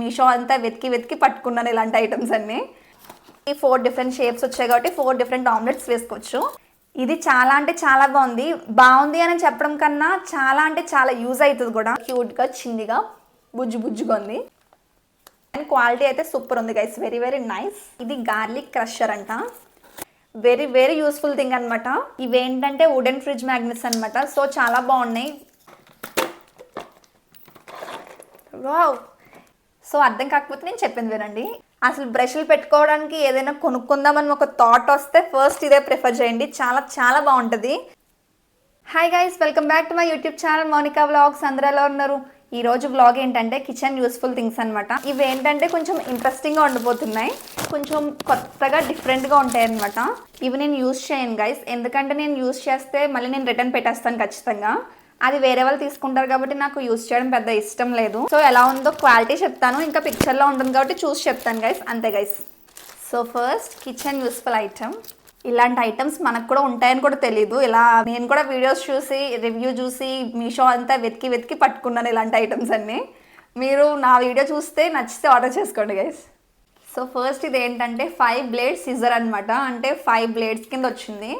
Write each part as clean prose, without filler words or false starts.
మీషో అంతా వెతికి వెతికి పట్టుకున్నాను ఇలాంటి ఐటమ్స్ అన్నీ. ఈ 4 డిఫరెంట్ షేప్స్ వచ్చాయి కాబట్టి 4 డిఫరెంట్ ఆమ్లెట్స్ వేసుకోవచ్చు. ఇది చాలా అంటే చాలా బాగుంది అని చెప్పడం కన్నా చాలా అంటే చాలా యూజ్ అవుతుంది కూడా. క్యూట్గా చిన్నగా బుజ్జు బుజ్జుగా ఉంది అండ్ క్వాలిటీ అయితే సూపర్ ఉంది గైస్, వెరీ వెరీ నైస్. ఇది గార్లిక్ క్రషర్ అంట, వెరీ వెరీ యూస్ఫుల్ థింగ్ అనమాట. ఇవేంటంటే వుడెన్ ఫ్రిడ్జ్ మ్యాగ్నెట్స్ అనమాట. సో చాలా బాగున్నాయి. వావ్. సో అర్థం కాకపోతే నేను చెప్పింది వినండి. అసలు బ్రష్లు పెట్టుకోవడానికి ఏదైనా కొనుక్కుందామని ఒక థాట్ వస్తే ఫస్ట్ ఇదే ప్రిఫర్ చేయండి, చాలా చాలా బాగుంటుంది. Hi guys, welcome back to my YouTube channel Monika vlogs. అందరూ ఎలా ఉన్నారు? ఈ రోజు వ్లాగ్ ఏంటంటే కిచెన్ యూస్ఫుల్ థింగ్స్ అనమాట. ఇవి ఏంటంటే కొంచెం ఇంట్రెస్టింగ్గా ఉండిపోతున్నాయి, కొంచెం కొత్తగా డిఫరెంట్గా ఉంటాయి అనమాట. ఇవి నేను యూస్ చేయను గైస్, ఎందుకంటే నేను యూస్ చేస్తే మళ్ళీ నేను రిటర్న్ పెట్టేస్తాను ఖచ్చితంగా. అది వేరే వాళ్ళు తీసుకుంటారు కాబట్టి నాకు యూస్ చేయడం పెద్ద ఇష్టం లేదు. సో ఎలా ఉందో క్వాలిటీ చెప్తాను, ఇంకా పిక్చర్లో ఉంటుంది కాబట్టి చూసి చెప్తాను గైస్, అంతే guys. So first kitchen useful item. ఇలాంటి ఐటమ్స్ మనకు కూడా ఉంటాయని కూడా తెలీదు. ఇలా నేను కూడా వీడియోస్ చూసి రివ్యూ చూసి మీషో అంతా వెతికి వెతికి పట్టుకున్నాను ఇలాంటి ఐటమ్స్ అన్నీ. మీరు నా వీడియో చూస్తే నచ్చితే ఆర్డర్ చేసుకోండి గైస్. సో ఫస్ట్ ఇది ఏంటంటే 5 బ్లేడ్ సిజర్ అనమాట. అంటే 5 బ్లేడ్స్ కింద వచ్చింది.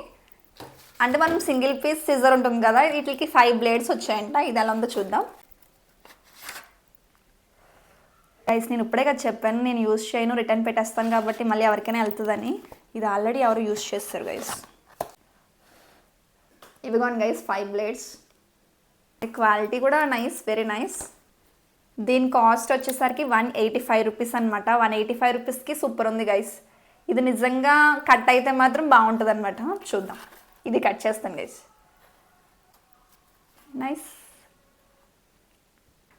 అంటే మనం సింగిల్ పీస్ సిజర్ ఉంటుంది కదా, వీటికి 5 బ్లేడ్స్ వచ్చాయంట. ఇది ఎలా ఉందో చూద్దాం గైస్. నేను ఇప్పుడే కదా చెప్పాను నేను యూస్ చేయను, రిటర్న్ పెట్టేస్తాను కాబట్టి మళ్ళీ ఎవరికైనా వెళ్తుందని. ఇది ఆల్రెడీ ఎవరు యూస్ చేస్తారు గైస్. ఇవిగోండి గైస్ 5 బ్లేడ్స్. క్వాలిటీ కూడా నైస్, వెరీ నైస్. దీని కాస్ట్ వచ్చేసరికి 185 రూపీస్ అనమాట. 185 రూపీస్కి సూపర్ ఉంది గైస్. ఇది నిజంగా కట్ అయితే మాత్రం బాగుంటుంది అనమాట. చూద్దాం, ఇది కట్ చేస్తాను గైస్. నైస్,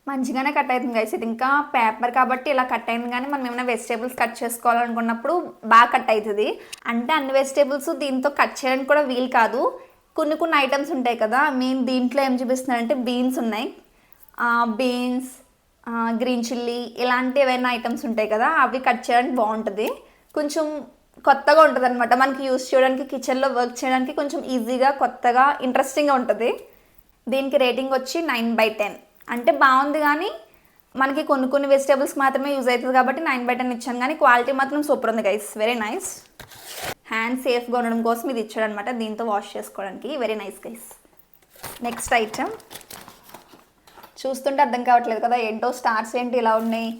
మంచిగానే కట్ అవుతుంది గైస్. ఇది ఇంకా పేపర్ కాబట్టి ఇలా కట్ అయింది, కానీ మనం ఏమైనా వెజిటేబుల్స్ కట్ చేసుకోవాలనుకున్నప్పుడు బాగా కట్ అవుతుంది. అంటే అన్ని వెజిటేబుల్స్ దీంతో కట్ చేయడానికి కూడా వీలు కాదు. కొన్ని కొన్ని ఐటమ్స్ ఉంటాయి కదా, మెయిన్ దీంట్లో ఏం చూపిస్తున్నారంటే బీన్స్ ఉన్నాయి, బీన్స్, గ్రీన్ చిల్లీ, ఇలాంటి ఏవైనా ఐటమ్స్ ఉంటాయి కదా, అవి కట్ చేయడానికి బాగుంటుంది. కొంచెం కొత్తగా ఉంటుంది అనమాట, మనకి యూస్ చేయడానికి కిచెన్లో వర్క్ చేయడానికి కొంచెం ఈజీగా, కొత్తగా, ఇంట్రెస్టింగ్గా ఉంటుంది. దీనికి రేటింగ్ వచ్చి 9/10. అంటే బాగుంది, కానీ మనకి కొన్ని కొన్ని వెజిటేబుల్స్ మాత్రమే యూజ్ అవుతుంది కాబట్టి 9/10 ఇచ్చాను. కానీ క్వాలిటీ మాత్రం సూపర్ ఉంది గైస్, వెరీ నైస్. హ్యాండ్ సేఫ్గా ఉండడం కోసం ఇది ఇచ్చాడు అనమాట, దీంతో వాష్ చేసుకోవడానికి. Very nice guys. Next item చూస్తుంటే అర్థం కావట్లేదు కదా, ఏంటో స్టార్స్ ఏంటి ఇలా ఉన్నాయి,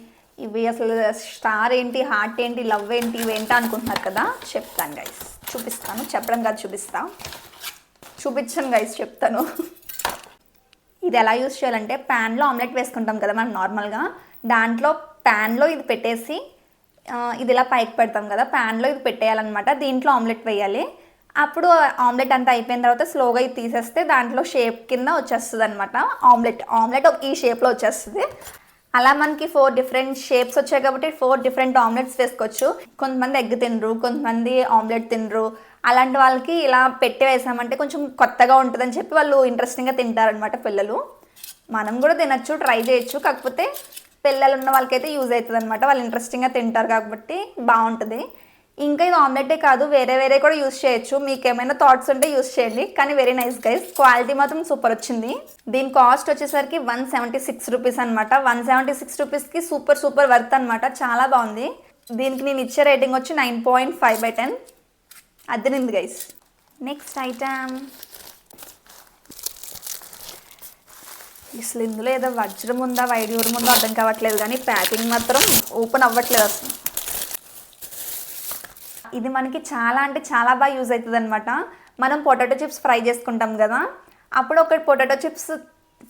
ఇవి అసలు స్టార్ ఏంటి, హార్ట్ ఏంటి, లవ్ ఏంటి, ఇవేంటో అనుకుంటున్నారు కదా. చెప్తాను గైస్, చూపిస్తాను. చెప్పడం కాదు, చూపించాను గైస్, చెప్తాను. ఇది ఎలా యూస్ చేయాలంటే ప్యాన్లో ఆమ్లెట్ వేసుకుంటాం కదా మనం నార్మల్గా, దాంట్లో ప్యాన్లో ఇది పెట్టేసి ఇది ఇలా పైకి పెడతాం కదా, ప్యాన్లో ఇది పెట్టేయాలన్నమాట. దీంట్లో ఆమ్లెట్ వేయాలి. అప్పుడు ఆమ్లెట్ అంతా అయిపోయిన తర్వాత స్లోగా ఇది తీసేస్తే దాంట్లో షేప్ కింద వచ్చేస్తుంది అనమాట. ఆమ్లెట్ ఈ షేప్లో వచ్చేస్తుంది. అలా మనకి 4 డిఫరెంట్ షేప్స్ వచ్చాయి కాబట్టి 4 డిఫరెంట్ ఆమ్లెట్స్ వేసుకోవచ్చు. కొంతమంది ఎగ్ తినరు, కొంతమంది ఆమ్లెట్ తినరు. అలాంటి వాళ్ళకి ఇలా పెట్టి వేసామంటే కొంచెం కొత్తగా ఉంటుందని చెప్పి వాళ్ళు ఇంట్రెస్టింగ్గా తింటారనమాట పిల్లలు. మనం కూడా తినచ్చు, ట్రై చేయొచ్చు. కాకపోతే పిల్లలు ఉన్న వాళ్ళకైతే యూజ్ అవుతుంది అనమాట, వాళ్ళు ఇంట్రెస్టింగ్గా తింటారు కాబట్టి బాగుంటుంది. ఇంకా ఇది ఆమ్లెటే కాదు, వేరే కూడా యూజ్ చేయొచ్చు. మీకు ఏమైనా థాట్స్ ఉంటే యూజ్ చేయండి. కానీ వెరీ నైస్ గైస్, క్వాలిటీ మాత్రం సూపర్ వచ్చింది. దీని కాస్ట్ వచ్చేసరికి 176 రూపీస్ అనమాట. 176 రూపీస్కి సూపర్ వర్త్ అనమాట, చాలా బాగుంది. దీనికి నేను ఇచ్చే రేటింగ్ వచ్చి 9.5/10. అద్దరింది గైస్. నెక్స్ట్ ఐటమ్, అసలు ఇందులో ఏదో వజ్రం ఉందా వైడ్యూరం ఉందో అర్థం కావట్లేదు, కానీ ప్యాకింగ్ మాత్రం ఓపెన్ అవ్వట్లేదు అసలు. ఇది మనకి చాలా అంటే చాలా బాగా యూజ్ అవుతుంది అనమాట. మనం పొటాటో చిప్స్ ఫ్రై చేసుకుంటాం కదా, అప్పుడు ఒక పొటాటో చిప్స్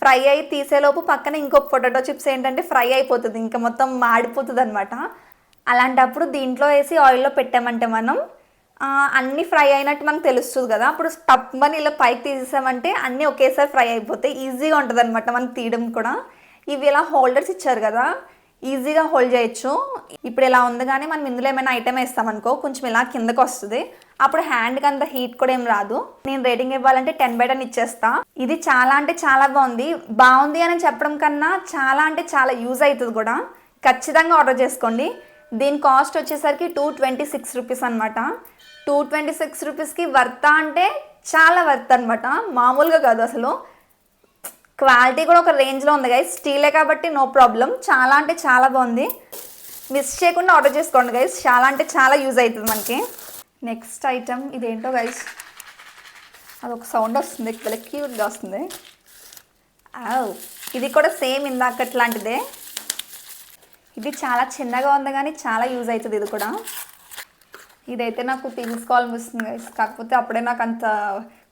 ఫ్రై అయ్యి తీసేలోపు పక్కన ఇంకొక పొటాటో చిప్స్ ఏంటంటే ఫ్రై అయిపోతుంది, ఇంకా మొత్తం మాడిపోతుంది అనమాట. అలాంటప్పుడు దీంట్లో వేసి ఆయిల్లో పెట్టామంటే మనం అన్నీ ఫ్రై అయినట్టు మనకు తెలుస్తుంది కదా. అప్పుడు టప్మని ఇలా పైకి తీసేసామంటే అన్నీ ఒకేసారి ఫ్రై అయిపోతాయి, ఈజీగా ఉంటుంది అనమాట మనకి తీయడం కూడా. ఇవి ఇలా హోల్డర్స్ ఇచ్చారు కదా, ఈజీగా హోల్డ్ చేయొచ్చు. ఇప్పుడు ఇలా ఉంది, కానీ మనం ఇందులో ఏమైనా ఐటమ్ వేస్తామనుకో కొంచెం ఇలా కిందకు వస్తుంది, అప్పుడు హ్యాండ్కి అంత హీట్ కూడా ఏం రాదు. నేను రేటింగ్ ఇవ్వాలంటే 10/10 ఇచ్చేస్తా. ఇది చాలా అంటే చాలా బాగుంది అని చెప్పడం కన్నా చాలా అంటే చాలా యూజ్ అవుతుంది కూడా. ఖచ్చితంగా ఆర్డర్ చేసుకోండి. దీని కాస్ట్ వచ్చేసరికి 226 రూపీస్ అనమాట. 226 రూపీస్కి వర్తా అంటే చాలా వర్త్ అనమాట, మామూలుగా కాదు అసలు. క్వాలిటీ కూడా ఒక రేంజ్లో ఉంది గైస్. స్టీలే కాబట్టి నో ప్రాబ్లం. చాలా అంటే చాలా బాగుంది. మిస్ చేయకుండా ఆర్డర్ చేసుకోండి గైస్. చాలా అంటే చాలా యూజ్ అవుతుంది మనకి. నెక్స్ట్ ఐటమ్ ఇదేంటో గైస్, అదొక సౌండ్ వస్తుంది, చాలా క్యూట్గా వస్తుంది. ఇది కూడా సేమ్ ఇందాకట్లాంటిదే. ఇది చాలా చిన్నగా ఉంది కానీ చాలా యూజ్ అవుతుంది ఇది కూడా. ఇదైతే నాకు తీసుకోవాలనిపిస్తుంది గైస్, కాకపోతే అప్పుడే నాకు అంత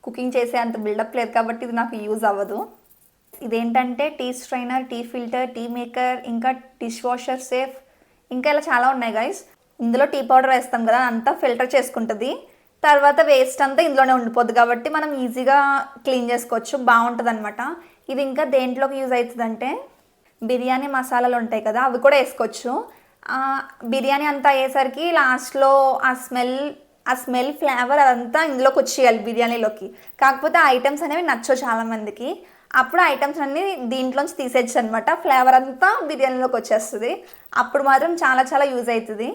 కుకింగ్ చేసే అంత బిల్డప్ లేదు కాబట్టి ఇది నాకు యూజ్ అవ్వదు. ఇదేంటంటే tea strainer, tea filter, tea maker, ఇంకా డిష్ వాషర్ సేఫ్, ఇంకా ఇలా చాలా ఉన్నాయి గైస్. ఇందులో టీ పౌడర్ వేస్తాం కదా, అంతా ఫిల్టర్ చేసుకుంటుంది. తర్వాత వేస్ట్ అంతా ఇందులోనే ఉండిపోద్ది కాబట్టి మనం ఈజీగా క్లీన్ చేసుకోవచ్చు. బాగుంటుంది అనమాట. ఇది ఇంకా దేంట్లోకి యూజ్ అవుతుందంటే బిర్యానీ మసాలాలు ఉంటాయి కదా, అవి కూడా వేసుకోవచ్చు. బిర్యానీ అంతా అయ్యేసరికి లాస్ట్లో ఆ స్మెల్ ఫ్లేవర్ అదంతా ఇందులోకి వచ్చేయాలి బిర్యానీలోకి. కాకపోతే ఆ ఐటమ్స్ అనేవి నచ్చవు చాలామందికి. అప్పుడు ఐటమ్స్ అన్నీ దీంట్లోంచి తీసేయచ్చు అనమాట. ఫ్లేవర్ అంతా బిర్యానీలోకి వచ్చేస్తుంది. అప్పుడు మాత్రం చాలా చాలా యూజ్ అవుతుంది.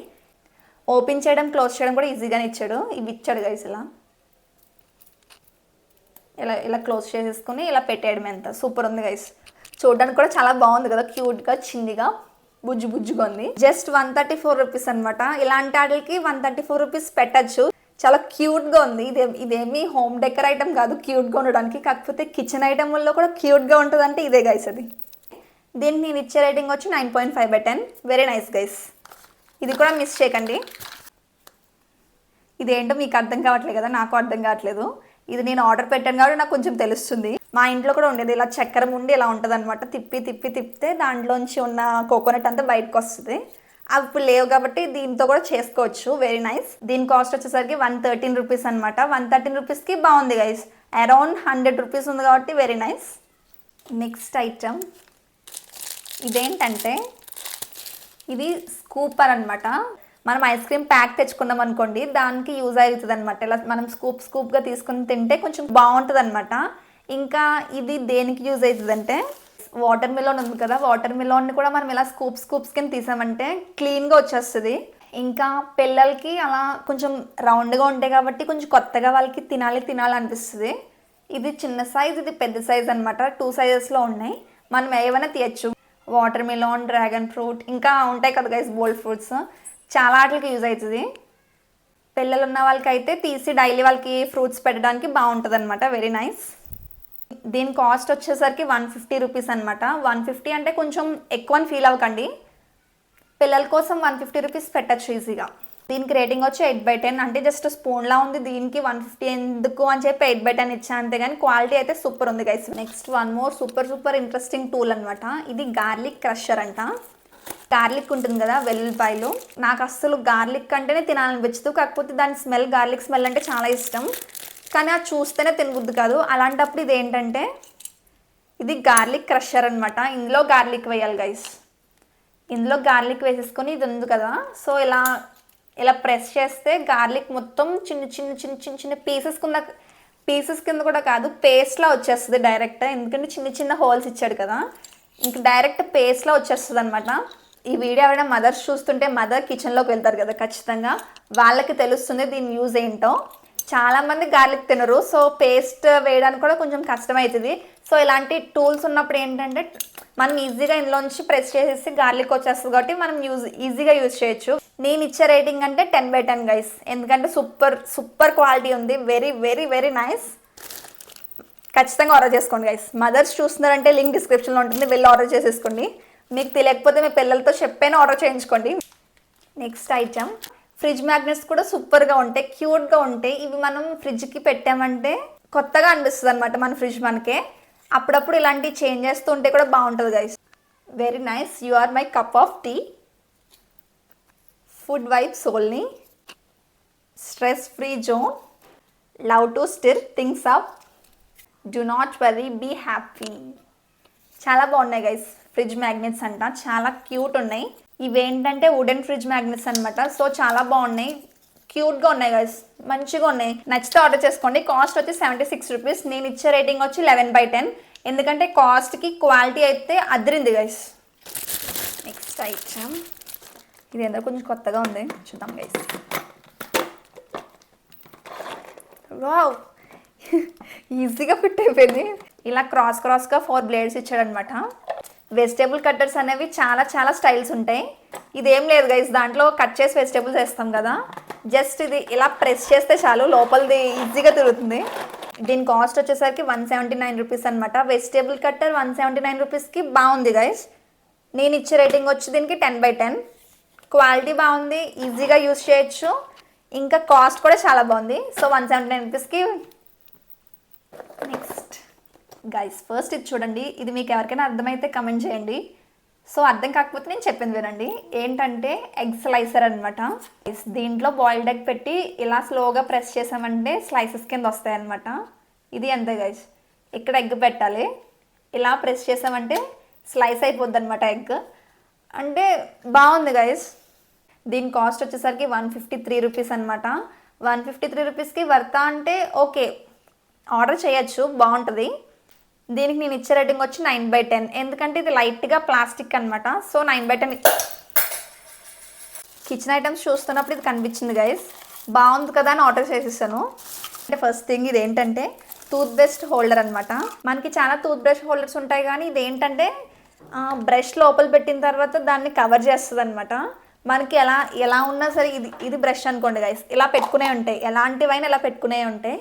ఓపెన్ చేయడం, క్లోజ్ చేయడం కూడా ఈజీగానే ఇచ్చాడు. ఇవి ఇచ్చాడు గైస్. ఇలా క్లోజ్ చేసేసుకుని ఇలా పెట్టేయడం. ఎంత సూపర్ ఉంది గైస్. చూడడానికి కూడా చాలా బాగుంది కదా, క్యూట్గా చిన్నగా బుజ్జు బుజ్జుగా ఉంది. జస్ట్ 134 రూపీస్ అనమాట. ఇలాంటి వాటికి 134 రూపీస్ పెట్టచ్చు. చాలా క్యూట్గా ఉంది. ఇదేమి హోమ్ డెకర్ ఐటమ్ కాదు క్యూట్గా ఉండడానికి, కాకపోతే కిచెన్ ఐటమ్లో కూడా క్యూట్గా ఉంటుంది అంటే ఇదే గైస్. అది దీనికి నేను ఇచ్చే రేటింగ్ వచ్చి 9.5/10. Very nice guys. ఇది కూడా మిస్ చేయకండి. ఇదేంటో మీకు అర్థం కావట్లేదు కదా, నాకు అర్థం కావట్లేదు. ఇది నేను ఆర్డర్ పెట్టాను కాబట్టి నాకు కొంచెం తెలుస్తుంది. మా ఇంట్లో కూడా ఉండేది ఇలా చక్కెర ఉండి ఇలా ఉంటుంది అనమాట. తిప్పితే దాంట్లోంచి ఉన్న కోకోనట్ అంతా బయటకు వస్తుంది. అవి ఇప్పుడు లేవు కాబట్టి దీంతో కూడా చేసుకోవచ్చు. Very nice. దీని కాస్ట్ వచ్చేసరికి 113 రూపీస్ అనమాట. 113 రూపీస్కి బాగుంది గైస్. అరౌండ్ 100 రూపీస్ ఉంది కాబట్టి వెరీ నైస్. నెక్స్ట్ ఐటమ్ ఇదేంటంటే ఇది స్కూపర్ అనమాట. మనం ఐస్ క్రీమ్ ప్యాక్ తెచ్చుకున్నాం అనుకోండి, దానికి యూజ్ అవుతుంది అనమాట. ఇలా మనం స్కూప్గా తీసుకుని తింటే కొంచెం బాగుంటుంది అనమాట. ఇంకా ఇది దేనికి యూజ్ అవుతుంది అంటే వాటర్ మిలాన్ ఉంది కదా, వాటర్ మిలాన్ని కూడా మనం ఇలా స్కూప్స్ కింద తీసామంటే క్లీన్గా వచ్చేస్తుంది. ఇంకా పిల్లలకి అలా కొంచెం రౌండ్గా ఉంటాయి కాబట్టి కొంచెం కొత్తగా వాళ్ళకి తినాలనిపిస్తుంది. ఇది చిన్న సైజ్, ఇది పెద్ద సైజ్ అనమాట. 2 సైజెస్లో ఉన్నాయి. మనం ఏమైనా తీయచ్చు. వాటర్ మిలాన్, డ్రాగన్ ఫ్రూట్, ఇంకా ఉంటాయి కదా గైస్ బోల్డ్ ఫ్రూట్స్. చాలా వాటికి యూజ్ అవుతుంది. పిల్లలు ఉన్న వాళ్ళకి అయితే తీసి డైలీ వాళ్ళకి ఫ్రూట్స్ పెట్టడానికి బాగుంటుంది అనమాట. Very nice. దీని కాస్ట్ వచ్చేసరికి 150 రూపీస్ అనమాట. 150 అంటే కొంచెం ఎక్కువ అని ఫీల్ అవ్వకండి. పిల్లల కోసం 150 రూపీస్ పెట్టచ్చు ఈజీగా. దీనికి రేటింగ్ వచ్చి 8/10. అంటే జస్ట్ స్పూన్లా ఉంది. దీనికి 150 ఎందుకు అని చెప్పి 8/10 ఇచ్చా అంతే, కానీ క్వాలిటీ అయితే సూపర్ ఉంది guys. Next one more super interesting tool అనమాట. ఇది గార్లిక్ క్రషర్ అంట. గార్లిక్ ఉంటుంది కదా, వెల్లుల్లిపాయలు. నాకు అస్సలు గార్లిక్ అంటేనే తినాలనిపించదు. కాకపోతే దాని గార్లిక్ స్మెల్ అంటే చాలా ఇష్టం, కానీ అది చూస్తేనే తినబుద్ది కాదు. అలాంటప్పుడు ఇది ఏంటంటే ఇది గార్లిక్ క్రషర్ అనమాట. ఇందులో గార్లిక్ వేయాలి గైస్. ఇందులో గార్లిక్ వేసేసుకొని ఇది ఉంది కదా, సో ఇలా ప్రెస్ చేస్తే గార్లిక్ మొత్తం చిన్న పీసెస్ కింద కూడా కాదు, పేస్ట్లా వచ్చేస్తుంది డైరెక్ట్. ఎందుకంటే చిన్న హోల్స్ ఇచ్చాడు కదా, ఇంక డైరెక్ట్ పేస్ట్లా వచ్చేస్తుంది అనమాట. ఈ వీడియో ఎవరైనా మదర్స్ చూస్తుంటే, మదర్ కిచెన్లోకి వెళ్తారు కదా ఖచ్చితంగా, వాళ్ళకి తెలుస్తుంది దీని యూజ్ ఏంటో. చాలామంది గార్లిక్ తినరు, సో పేస్ట్ వేయడానికి కూడా కొంచెం కష్టమవుతుంది. సో ఇలాంటి టూల్స్ ఉన్నప్పుడు ఏంటంటే మనం ఈజీగా ఇందులోంచి ప్రెస్ చేసేసి గార్లిక్ వచ్చేస్తుంది కాబట్టి మనం ఈజీగా యూజ్ చేయొచ్చు. నేను ఇచ్చే రేటింగ్ అంటే 10/10 గైస్. ఎందుకంటే సూపర్ క్వాలిటీ ఉంది. Very nice. ఖచ్చితంగా ఆర్డర్ చేసుకోండి గైస్. మదర్స్ చూస్తున్నారంటే లింక్ డిస్క్రిప్షన్లో ఉంటుంది, వెళ్ళి ఆర్డర్ చేసేసుకోండి. మీకు తెలియకపోతే మీ పిల్లలతో చెప్పైనా ఆర్డర్ చేయించుకోండి. నెక్స్ట్ ఐటమ్ ఫ్రిడ్జ్ మ్యాగ్నెట్స్ కూడా సూపర్గా ఉంటాయి, క్యూట్గా ఉంటాయి. ఇవి మనం ఫ్రిడ్జ్కి పెట్టామంటే కొత్తగా అనిపిస్తుంది అనమాట మన ఫ్రిడ్జ్ మనకే. అప్పుడప్పుడు ఇలాంటివి చేంజ్ చేస్తూ ఉంటే కూడా బాగుంటుంది guys. Very nice. You are my cup of tea. Food vibes only. Stress free zone. Love to stir things up. Do not worry, be happy. చాలా బాగున్నాయి గైస్ ఫ్రిడ్జ్ మ్యాగ్నెట్స్ అంట. చాలా క్యూట్ ఉన్నాయి. ఇవేంటంటే వుడెన్ ఫ్రిడ్జ్ మ్యాగ్నెట్స్ అనమాట. So చాలా బాగున్నాయి, క్యూట్గా ఉన్నాయి గైస్, మంచిగా ఉన్నాయి. నచ్చితే ఆర్డర్ చేసుకోండి. కాస్ట్ వచ్చి 76 రూపీస్. నేను ఇచ్చే రేటింగ్ వచ్చి 11/10. ఎందుకంటే కాస్ట్కి క్వాలిటీ అయితే అదిరింది గైస్. నెక్స్ట్ ఐటమ్ ఇది ఏందో కొంచెం కొత్తగా ఉంది, చూద్దాం గైస్. వావ్, ఈజీగా ఫిట్ అయిపోయింది. ఇలా క్రాస్గా 4 బ్లేడ్స్ ఇచ్చాడనమాట. వెజిటేబుల్ కట్టర్స్ అనేవి చాలా చాలా స్టైల్స్ ఉంటాయి. ఇదేం లేదు గైస్, దాంట్లో కట్ చేసి వెజిటేబుల్స్ వేస్తాం కదా, జస్ట్ ఇది ఇలా ప్రెస్ చేస్తే చాలు లోపలిది ఈజీగా తిరుగుతుంది. దీని కాస్ట్ వచ్చేసరికి 179 రూపీస్ అనమాట. వెజిటేబుల్ కట్టర్ 179 రూపీస్కి బాగుంది గైస్. నేను ఇచ్చే రేటింగ్ వచ్చి దీనికి 10/10. క్వాలిటీ బాగుంది, ఈజీగా యూస్ చేయొచ్చు, ఇంకా కాస్ట్ కూడా చాలా బాగుంది. సో 179 రూపీస్కి. నెక్స్ట్ గైస్, ఫస్ట్ ఇది చూడండి. ఇది మీకు ఎవరికైనా అర్థమైతే కమెంట్ చేయండి. సో అర్థం కాకపోతే నేను చెప్పింది వినండి. ఏంటంటే ఎగ్ స్లైసర్ అనమాట. దీంట్లో బాయిల్డ్ ఎగ్ పెట్టి ఇలా స్లోగా ప్రెస్ చేసామంటే స్లైసెస్ కింద వస్తాయి అనమాట. ఇది అంతే గైస్. ఇక్కడ ఎగ్ పెట్టాలి, ఇలా ప్రెస్ చేసామంటే స్లైస్ అయిపోద్ది అనమాట ఎగ్. అంటే బాగుంది గైస్. దీని కాస్ట్ వచ్చేసరికి 153 రూపీస్ అనమాట. 153 రూపీస్కి వర్తా అంటే ఓకే, ఆర్డర్ చేయొచ్చు, బాగుంటుంది. దీనికి నేను ఇచ్చే రేటింగ్ వచ్చి 9/10. ఎందుకంటే ఇది లైట్గా ప్లాస్టిక్ అనమాట. సో 9/10. కిచెన్ ఐటమ్స్ చూస్తున్నప్పుడు ఇది కనిపించింది గైస్, బాగుంది కదా అని ఆర్డర్ చేసేసాను. అంటే ఫస్ట్ థింగ్ ఇది ఏంటంటే టూత్ బ్రష్ హోల్డర్ అనమాట. మనకి చాలా టూత్ బ్రష్ హోల్డర్స్ ఉంటాయి, కానీ ఇది ఏంటంటే బ్రష్ లోపల పెట్టిన తర్వాత దాన్ని కవర్ చేస్తుంది అనమాట. మనకి ఎలా ఉన్నా సరే ఇది బ్రష్ అనుకోండి గైస్, ఇలా పెట్టుకునే ఉంటాయి, ఎలాంటివైనా ఇలా పెట్టుకునే ఉంటాయి.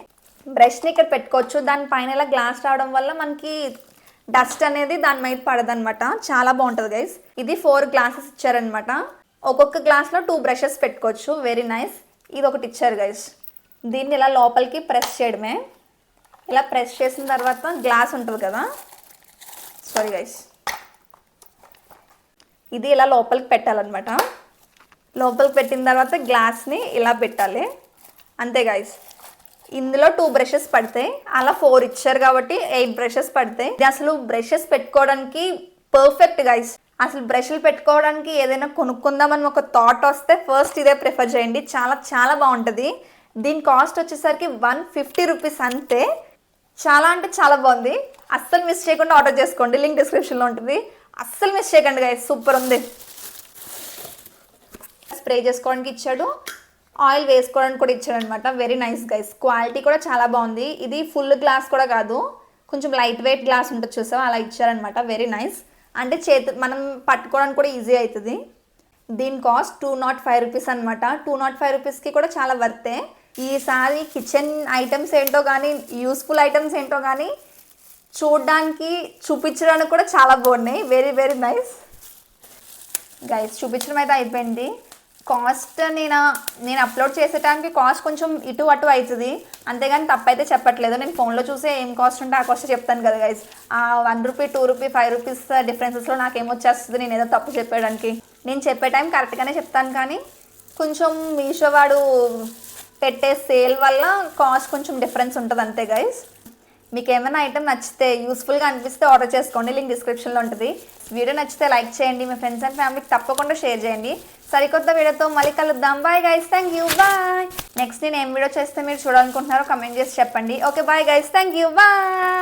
బ్రష్ని ఇక్కడ పెట్టుకోవచ్చు. దానిపైన ఇలా గ్లాస్ రావడం వల్ల మనకి డస్ట్ అనేది దాని మీద పడదనమాట. చాలా బాగుంటుంది గైస్. ఇది 4 గ్లాసెస్ ఇచ్చారనమాట. ఒక్కొక్క గ్లాస్లో 2 బ్రషెస్ పెట్టుకోవచ్చు. Very nice. ఇది ఒకటి ఇచ్చారు గైస్. దీన్ని ఇలా లోపలికి ప్రెస్ చేయడమే. ఇలా ప్రెస్ చేసిన తర్వాత గ్లాస్ ఉంటుంది కదా, సారీ గైస్, ఇది ఇలా లోపలికి పెట్టాలన్నమాట. లోపలికి పెట్టిన తర్వాత గ్లాస్ని ఇలా పెట్టాలి, అంతే గైస్. ఇందులో 2 బ్రషెస్ పడతాయి. అలా 4 ఇచ్చారు కాబట్టి 8 బ్రషెస్ పడతాయి. ఇది అసలు బ్రషెస్ పెట్టుకోవడానికి పర్ఫెక్ట్ గైస్. అసలు బ్రష్లు పెట్టుకోవడానికి ఏదైనా కొనుక్కుందామని ఒక థాట్ వస్తే ఫస్ట్ ఇదే ప్రిఫర్ చేయండి. చాలా చాలా బాగుంటుంది. దీని కాస్ట్ వచ్చేసరికి 150 రూపీస్ అంతే. చాలా అంటే చాలా బాగుంది. అస్సలు మిస్ చేయకుండా ఆర్డర్ చేసుకోండి, లింక్ డిస్క్రిప్షన్లో ఉంటుంది. అస్సలు మిస్ చేయకండి గైస్, సూపర్ ఉంది. స్ప్రే చేసుకోవడానికి ఇచ్చాడు, ఆయిల్ వేసుకోవడానికి కూడా ఇచ్చాడు అనమాట. Very nice guys. క్వాలిటీ కూడా చాలా బాగుంది. ఇది ఫుల్ గ్లాస్ కూడా కాదు, కొంచెం లైట్ వెయిట్ గ్లాస్ ఉంటుంది చూసావా, అలా ఇచ్చారనమాట. Very nice. అంటే మనం పట్టుకోవడానికి కూడా ఈజీ అవుతుంది. దీని కాస్ట్ 205 రూపీస్ అనమాట. 205 రూపీస్కి కూడా చాలా వర్తే. ఈసారి కిచెన్ ఐటమ్స్ ఏంటో కానీ, యూస్ఫుల్ ఐటమ్స్ ఏంటో కానీ చూడడానికి చూపించడానికి కూడా చాలా బాగున్నాయి. Very very nice guys. చూపించడం అయితే అయిపోయింది. కాస్ట్ నేను అప్లోడ్ చేసే టైంకి కాస్ట్ కొంచెం ఇటు అటు అవుతుంది, అంతేగాని తప్పైతే చెప్పట్లేదు. నేను ఫోన్లో చూసే ఏం కాస్ట్ ఉంటే ఆ కాస్ట్ చెప్తాను కదా గైస్. 1 రూపీ 2 రూపీ 5 రూపీస్ డిఫరెన్సెస్లో నాకేమొచ్చేస్తుంది నేను ఏదో తప్పు చెప్పేయడానికి. నేను చెప్పే టైం కరెక్ట్గానే చెప్తాను, కానీ కొంచెం మీషో వాడు పెట్టే సేల్ వల్ల కాస్ట్ కొంచెం డిఫరెన్స్ ఉంటుంది అంతే గైస్. మీకు ఏమైనా ఐటమ్ నచ్చితే, యూస్ఫుల్గా అనిపిస్తే ఆర్డర్ చేసుకోండి, లింక్ డిస్క్రిప్షన్లో ఉంటుంది. వీడియో నచ్చితే లైక్ చేయండి, మీ ఫ్రెండ్స్ అండ్ ఫ్యామిలీకి తప్పకుండా షేర్ చేయండి. సరికొత్త వీడియోతో మళ్ళీ కలుద్దాం. Bye guys, thank you, bye. Next నేను ఏం వీడియో చేస్తే మీరు చూడాలనుకుంటున్నారో కమెంట్ చేసి చెప్పండి. Okay bye guys, thank you, bye.